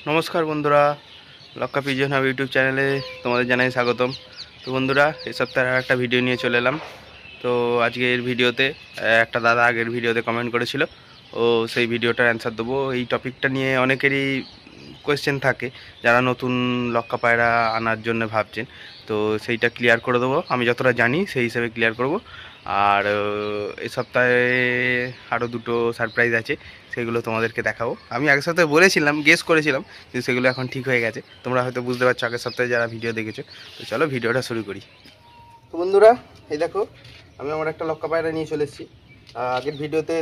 নমস্কার বন্ধুরা, লক্কা pigeon hub YouTube চ্যানেলে তোমাদের জানাই স্বাগতম। তো বন্ধুরা, এই সপ্তাহে আর একটা ভিডিও নিয়ে চলে এলাম। তো আজকের ভিডিওতে একটা দাদা আগের ভিডিওতে কমেন্ট করেছিল, ও সেই ভিডিওটার অ্যান্সার দেবো। এই টপিকটা নিয়ে অনেকেরই কোয়েশ্চেন থাকে, যারা নতুন লক্কা পায়রা আনার জন্য ভাবছেন। তো সেইটা ক্লিয়ার করে দেবো, আমি যতটা জানি সেই হিসেবে ক্লিয়ার করব। আর এই সপ্তাহে আরও দুটো সারপ্রাইজ আছে, সেগুলো তোমাদেরকে দেখাবো। আমি আগের সপ্তাহে বলেছিলাম, গেস করেছিলাম, কিন্তু সেগুলো এখন ঠিক হয়ে গেছে। তোমরা হয়তো বুঝতে পারছো আগের সপ্তাহে যারা ভিডিও দেখেছো। তো চলো ভিডিওটা শুরু করি। তো বন্ধুরা, এই দেখো, আমি আমার একটা লক্কা পায়রা নিয়ে চলে এসেছি। আগের ভিডিওতে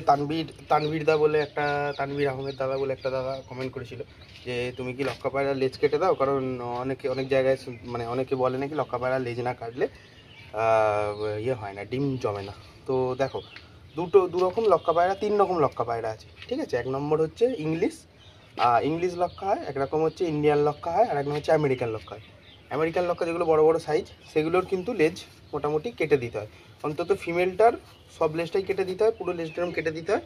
তানভীর দা বলে একটা, তানভীর আহমেদ দাদা বলে একটা দাদা কমেন্ট করেছিল যে তুমি কি লক্কা পায়রা লেজ কেটে দাও, কারণ অনেক জায়গায় মানে অনেকে বলে নাকি লক্কা পায়রা লেজ না কাটলে ইয়ে হয় না, ডিম জমে না। তো দেখো, দু রকম লক্কা পায়রা, 3 রকম লক্কা পায়রা আছে, ঠিক আছে। এক নম্বর হচ্ছে ইংলিশ লক্কা হয়, এক রকম হচ্ছে ইন্ডিয়ান লক্কা হয়, আর এক নম্বর হচ্ছে আমেরিকান লক্কা হয়। আমেরিকান লক্কা যেগুলো বড় বড় সাইজ, সেগুলোর কিন্তু লেজ মোটামুটি কেটে দিতে হয়। অন্তত ফিমেলটার সব লেজটাই কেটে দিতে হয়, পুরো লেজটা কেটে দিতে হয়।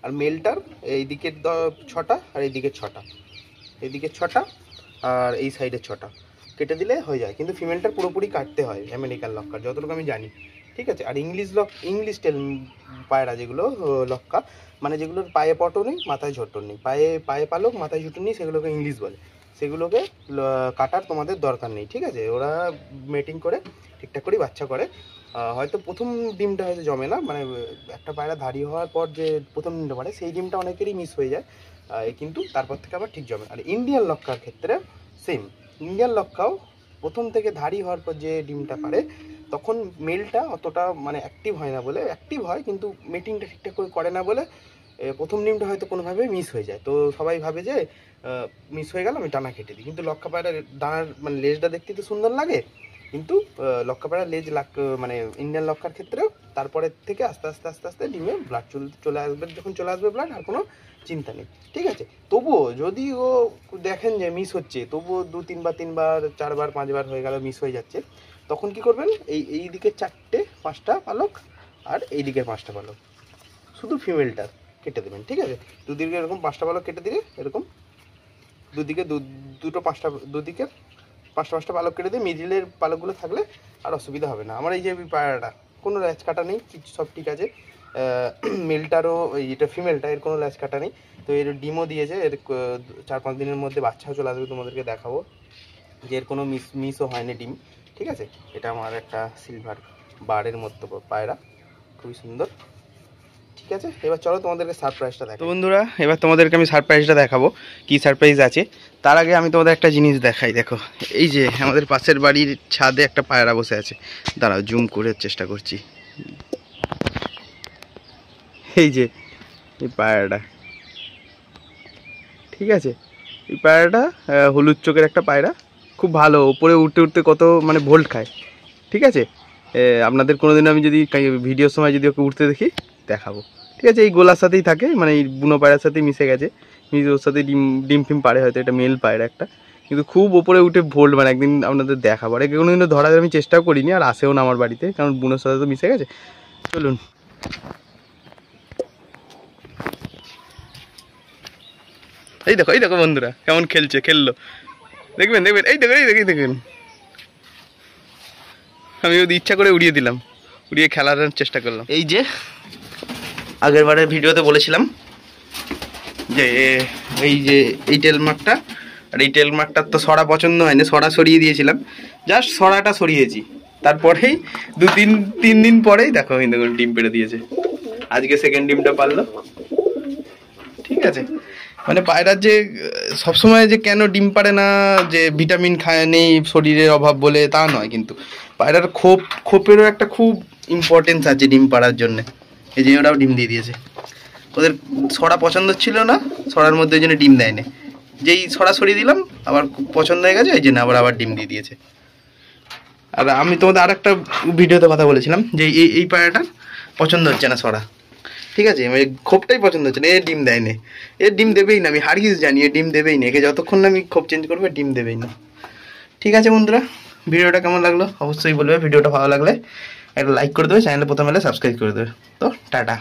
আর মেলটার এই দিকের 6টা আর এই দিকের 6টা, এই দিকের 6টা আর এই সাইডের 6টা কেটে দিলে হয়ে যায়। কিন্তু ফিমেলটার পুরোপুরি কাটতে হয় আমেরিকান লক্কার, যতটুকু আমি জানি, ঠিক আছে। আর ইংলিশ টেল পায়রা যেগুলো লক্কা, মানে যেগুলোর পায়ে পটও নেই, মাথায় ঝোঁটও নেই, পায়ে পালক মাথায় ঝুঁটো নেই, সেগুলোকে ইংলিশ বলে। সেগুলোকে কাটার তোমাদের দরকার নেই, ঠিক আছে। ওরা মেটিং করে ঠিকঠাক করে বাচ্চা করে। হয়তো প্রথম ডিমটা হয়তো জমে না, মানে একটা পায়রা ধাড়ি হওয়ার পর যে প্রথম ডিমটা পারে, সেই ডিমটা অনেকেরই মিস হয়ে যায়, কিন্তু তারপর থেকে আবার ঠিক জমে। আর ইন্ডিয়ান লক্কার ক্ষেত্রে সেম, ইন্ডিয়ান লক্কাও প্রথম থেকে ধাড়ি হওয়ার পর যে ডিমটা পারে, তখন মেলটা অতটা মানে অ্যাক্টিভ হয় না, বলে অ্যাক্টিভ হয় কিন্তু মিটিংটা ঠিকঠাক করে করে না বলে প্রথম ডিমটা হয়তো কোনোভাবে মিস হয়ে যায়। তো সবাই ভাবে যে মিস হয়ে গেল, আমি ডানা কেটে দিই। কিন্তু লক্কা পায়রার ডানার মানে লেজটা দেখতে তো সুন্দর লাগে, কিন্তু লক্কা পায়রার লেজ মানে ইন্ডিয়ান লক্কার ক্ষেত্রেও তারপরের থেকে আস্তে আস্তে আস্তে আস্তে ডিমে ব্লাড চলে আসবে। যখন চলে আসবে ব্লাড, আর কোনো চিন্তা নেই, ঠিক আছে। তবুও যদি ও দেখেন যে মিস হচ্ছে, তবুও 2-3বার 4বার 5বার হয়ে গেল মিস হয়ে যাচ্ছে, তখন কি করবেন, এই দিকে 4টে 5টা পালক আর এই দিকের 5টা পালক, শুধু ফিমেলটার কেটে দেবেন, ঠিক আছে। দুদিকে এরকম 5টা পালক কেটে দিলে, এরকম দুদিকে দুদিকে 5টা পালক কেটে দিয়ে মিডিলের পালকগুলো থাকলে আর অসুবিধা হবে না। আমার এই যে পায়রাটা কোনো ল্যাচ কাটা নেই, কিছু সব ঠিক আছে। মেলটারও এটা ফিমেলটা, এর কোনো ল্যাচ কাটা নেই। তো এর ডিমও দিয়েছে, এর 4-5 দিনের মধ্যে বাচ্চাও চলে আসবে, তোমাদেরকে দেখাবো যে এর কোনো মিসও হয়নি ডিম, ঠিক আছে। এটা আমার একটা সিলভার বারের মতো পায়রা, খুবই সুন্দর, ঠিক আছে। এবার চলো তোমাদেরকে সারপ্রাইজটা দেখাবো। তো বন্ধুরা, এবার তোমাদেরকে আমি সারপ্রাইজটা দেখাবো, কি সারপ্রাইজ আছে। তার আগে আমি তোমাদের একটা জিনিস দেখাই। দেখো, এই যে আমাদের পাশের বাড়ির ছাদে একটা পায়রা বসে আছে। দাঁড়াও, জুম করে চেষ্টা করছি। এই যে এই পায়রাটা, ঠিক আছে। এই পায়রাটা হলুদ চোখের একটা পায়রা, খুব ভালো। উপরে উঠতে উঠতে কত মানে ভোল্ট খায়, ঠিক আছে। আপনাদের কোনোদিন আমি যদি ভিডিওর সময় যদি ওকে উঠতে দেখি, দেখাবো, ঠিক আছে। এই গোলার সাথেই থাকে, মানে এই বুনো পায়রার সাথেই মিশে গেছে, ওর সাথে ডিম ফিম পারে হয়তো। এটা মেল পায়রা একটা, কিন্তু খুব ওপরে উঠে ভোল্ট, মানে একদিন আপনাদের দেখাবো। আর কোনোদিনও ধরার আমি চেষ্টাও করিনি, আর আসেও না আমার বাড়িতে, কারণ বুনোর সাথে তো মিশে গেছে। চলুন, এই দেখো বন্ধুরা কেমন খেললো, দেখবেন, এই দেখবেন। আমি ওদের ইচ্ছা করে উড়িয়ে দিলাম, উড়িয়ে খেলার চেষ্টা করলাম। এই যে আগের বারের ভিডিওতে বলেছিলাম যে এই টেল মার্কটা, আর এই টেল মার্কটার তো সরা পছন্দ হয়নি, সরা সরিয়ে দিয়েছিলাম, জাস্ট সরাটা সরিয়েছি। তারপরেই 2-3 দিন পরেই দেখো ডিম পেড়ে দিয়েছে। আজকে সেকেন্ড ডিমটা পারলো, ঠিক আছে। মানে পায়রার যে সবসময় যে কেন ডিম পারে না, যে ভিটামিন খায় নেই, শরীরের অভাব বলে, তা নয়। কিন্তু পায়রার খোপেরও একটা খুব ইম্পর্টেন্স আছে ডিম পাড়ার জন্যে। এই যে ওরাও ডিম দিয়ে দিয়েছে, ওদের সরা পছন্দ ছিল না, সরার মধ্যে ওই জন্য ডিম দেয়নি। যেই সরা সরিয়ে দিলাম, আবার পছন্দ হয়ে গেছে, এই জন্য আবার ডিম দিয়ে দিয়েছে। আর আমি তোমাদের আর একটা ভিডিওতে কথা বলেছিলাম যে এই পায়রাটা পছন্দ হচ্ছে না সরা, ঠিক আছে। মানে খোপটাই পছন্দ হচ্ছে না, এ ডিম দেয় না, এর ডিম দেবেই না। আমি হারগিজ জানি এ ডিম দেবেই না, একে যতক্ষণ না আমি খোপ চেঞ্জ করবো ডিম দেবেই না, ঠিক আছে। বন্ধুরা, ভিডিওটা কেমন লাগলো অবশ্যই বলবে। ভিডিওটা ভালো লাগলে একটা লাইক করে দেবে, চ্যানেলে প্রথম হলে সাবস্ক্রাইব করে দেবে। তো টাটা।